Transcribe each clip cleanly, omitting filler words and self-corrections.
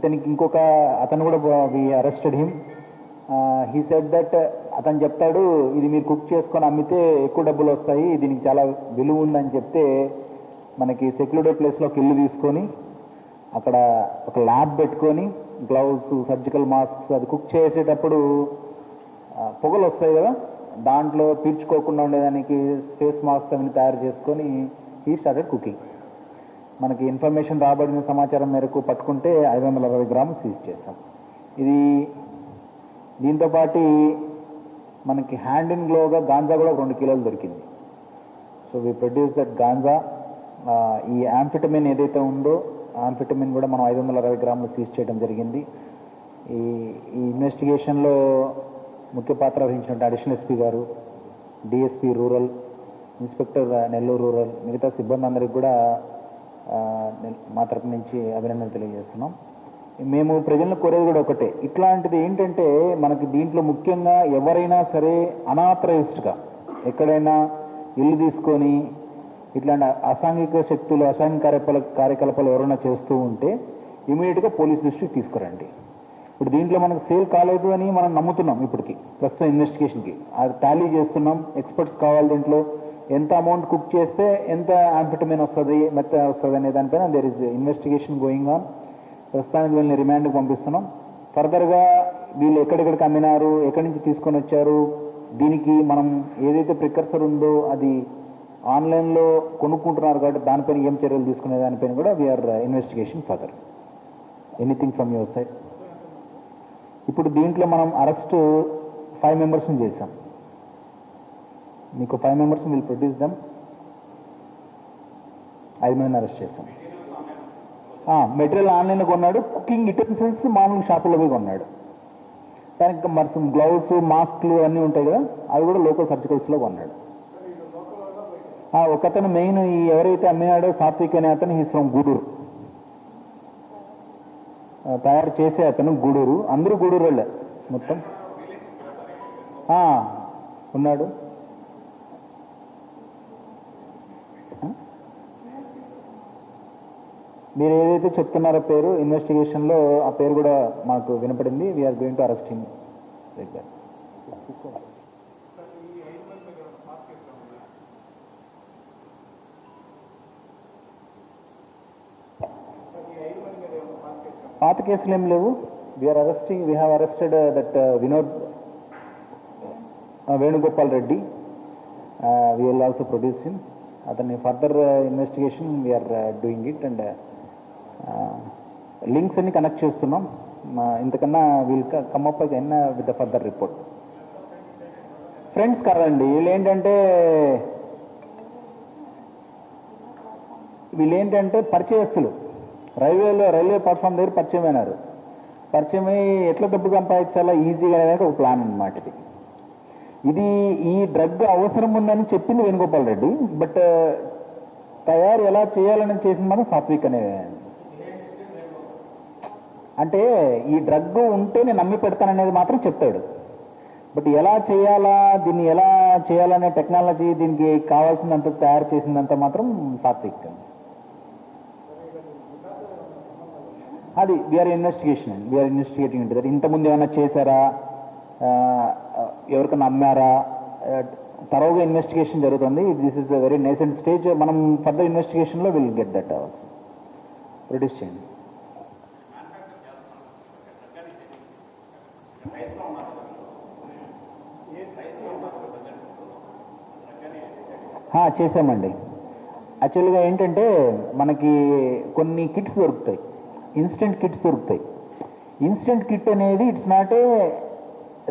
ఇతనికి ఇంకొక అతను కూడా we arrested him. He said that అతను చెప్తాడు ఇది మీరు కుక్ చేసుకొని అమ్మితే ఎక్కువ డబ్బులు వస్తాయి, దీనికి చాలా విలువ ఉందని చెప్తే మనకి సెక్యూరిటీ ప్లేస్లో ఒక ఇల్లు తీసుకొని అక్కడ ఒక ల్యాబ్ పెట్టుకొని గ్లౌస్, సర్జికల్ మాస్క్స్ అది కుక్ చేసేటప్పుడు పొగలు వస్తాయి కదా, దాంట్లో పీల్చుకోకుండా ఉండేదానికి ఫేస్ మాస్క్ అవన్నీ తయారు చేసుకొని హీ స్టార్టెడ్ కుకింగ్. మనకి ఇన్ఫర్మేషన్ రాబడిన సమాచారం మేరకు పట్టుకుంటే 560 గ్రాములు సీజ్ చేసాం. ఇది దీంతోపాటు మనకి హ్యాండ్ ఇన్ గ్లోగా గాంజా కూడా 2 కిలోలు దొరికింది. So we produce that ganja. ఈ యాంఫిటమిన్ ఏదైతే ఉందో యాంఫిటమిన్ కూడా మనం 560 గ్రాములు సీజ్ చేయడం జరిగింది. ఈ ఇన్వెస్టిగేషన్లో ముఖ్య పాత్ర వహించిన అడిషనల్ ఎస్పీ గారు, DSP rural, inspector Nellore rural, మిగతా సిబ్బంది అందరికి కూడా మా తరపు నుంచి అభినందనలు తెలియజేస్తున్నాం. మేము ప్రజలను కోరేది కూడా ఒకటే, ఇట్లాంటిది ఏంటంటే మనకి దీంట్లో ముఖ్యంగా ఎవరైనా సరే అనాథరైజ్డ్గా ఎక్కడైనా ఇల్లు తీసుకొని ఇట్లాంటి అసాంఘిక శక్తులు, అసాంఘిక కార్యకలాపాలు ఎవరైనా చేస్తూ ఉంటే ఇమీడియట్గా పోలీస్ దృష్టికి తీసుకురండి. ఇప్పుడు దీంట్లో మనకు సేల్ కాలేదు అని మనం నమ్ముతున్నాం. ఇప్పటికి ప్రస్తుతం ఇన్వెస్టిగేషన్కి అది టాలీ చేస్తున్నాం. ఎక్స్పర్ట్స్ కావాలి, దీంట్లో ఎంత అమౌంట్ కుక్ చేస్తే ఎంత యాంఫిటమిన్ వస్తుంది, మెత్త వస్తుంది అనే దానిపైన there is investigation going on. ప్రస్తుతానికి వీళ్ళని రిమాండ్కి పంపిస్తున్నాం. ఫర్దర్గా వీళ్ళు ఎక్కడెక్కడికి అమ్మినారు, ఎక్కడి నుంచి తీసుకొని వచ్చారు, దీనికి మనం ఏదైతే ప్రికర్సర్ ఉందో అది ఆన్లైన్లో కొనుక్కుంటున్నారు కాబట్టి దానిపైన ఏం చర్యలు తీసుకునే దానిపైన కూడా we're investigation further. Anything from your side? ఇప్పుడు దీంట్లో మనం అరెస్ట్ 5 మెంబర్స్ని చేశాం. మీకు 5 మెంబర్స్ విల్ ప్రొడ్యూస్ దమ్. 5 మందిని అరెస్ట్ చేశాం. మెటీరియల్ ఆన్లైన్లో కొన్నాడు, కుకింగ్ యుటెన్సిల్స్ మామూలు షాపులో పోయి కొన్నాడు. దానికి మరి గ్లౌస్, మాస్క్లు అన్నీ ఉంటాయి కదా, అవి కూడా లోకల్ సర్జికల్స్లో కొన్నాడు. ఒకతను మెయిన్ ఎవరైతే అమ్మినాడో సాత్విక్ అనే అతను, హీస్ ఫ్రమ్ గూడూరు. తయారు చేసే అతను గూడూరు, అందరూ గూడూరు వాళ్ళే మొత్తం ఉన్నాడు. మీరు ఏదైతే చెప్తున్నారో పేరు, ఇన్వెస్టిగేషన్లో ఆ పేరు కూడా మాకు వినపడింది. We are going to arrest him. పాత కేసులు ఏం లేవు. We are arresting, we have arrested that Vinod Venugopal Reddy. We will also produce him. అతన్ని further investigation we are doing it and links అన్ని కనెక్ట్ చేస్తున్నాం. ఇంతకన్నా we'll come up again with the further report. Friends కాదండి, వీళ్ళేంటంటే పరిచయస్తులు. రైల్వే ప్లాట్ఫామ్ దగ్గర పరిచయం అయినారు. పరిచయం అయ్యి ఎట్లా డబ్బు సంపాదించాలా ఈజీగా అనేది ఒక ప్లాన్ అన్నమాట. ఇది ఈ డ్రగ్ అవసరం ఉందని చెప్పింది వేణుగోపాల్ రెడ్డి, బట్ తయారు ఎలా చేయాలని చేసింది మనం సాత్విక్ అనే. అంటే ఈ డ్రగ్ ఉంటే నేను నమ్మి పెడతాననేది మాత్రం చెప్తాడు, బట్ ఎలా చేయాలా, దీన్ని ఎలా చేయాలనే టెక్నాలజీ, దీనికి కావాల్సినంత తయారు చేసిందంత మాత్రం సాత్విక్. అది వీఆర్ ఇన్వెస్టిగేటింగ్ ఇంటి దగ్గర ఇంతకుముందు ఏమైనా చేశారా, ఎవరికైనా అమ్మారా, తరోగా ఇన్వెస్టిగేషన్ జరుగుతుంది. This is a very nascent stage. మనం ఫర్దర్ ఇన్వెస్టిగేషన్లో will get that also. Produce చేయండి. చేసామండి. యాక్చువల్గా ఏంటంటే మనకి కొన్ని కిట్స్ దొరుకుతాయి, ఇన్స్టెంట్ కిట్స్ దొరుకుతాయి. ఇన్స్టెంట్ కిట్ అనేది it's not a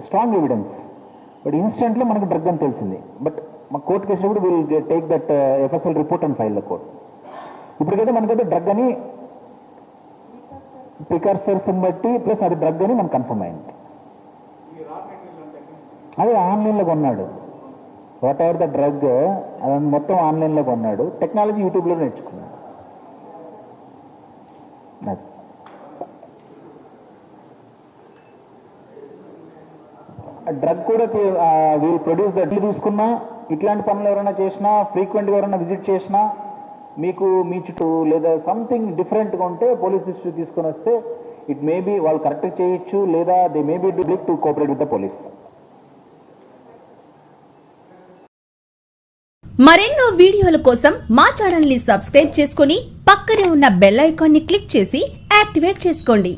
strong evidence, but ఇన్స్టెంట్లో మనకు డ్రగ్ అని తెలిసింది. బట్ మా కోర్టు కేసినప్పుడు will take that FSL report and file the court. ఇప్పటికైతే మనకైతే డ్రగ్ అని ప్రికర్సర్స్ బట్టి ప్లస్ అది డ్రగ్ అని మనకు కన్ఫర్మ్ అయింది. అదే ఆన్లైన్లో కొన్నాడు. వాట్ ఎవర్ ద డ్రగ్ అది మొత్తం ఆన్లైన్లో కొన్నాడు. టెక్నాలజీ యూట్యూబ్లో నేర్చుకున్నాడు. డ్రగ్ కూడా వీళ్ళు ప్రొడ్యూస్ దట్లు తీసుకున్నా, ఇట్లాంటి పనులు ఎవరైనా చేసినా, ఫ్రీక్వెంట్గా ఎవరైనా విజిట్ చేసినా, మీకు మీ చుట్టూ లేదా సంథింగ్ డిఫరెంట్గా ఉంటే పోలీస్ దృష్టికి తీసుకొని వస్తే ఇట్ మే బి వాళ్ళు కరెక్ట్ చేయొచ్చు, లేదా they may be to cooperate with the police. మరెన్నో వీడియోల కోసం మా ఛానల్ ని సబ్స్క్రైబ్ చేసుకొని పక్కనే ఉన్న బెల్ ఐకాన్ ని క్లిక్ చేసి యాక్టివేట్ చేసుకోండి.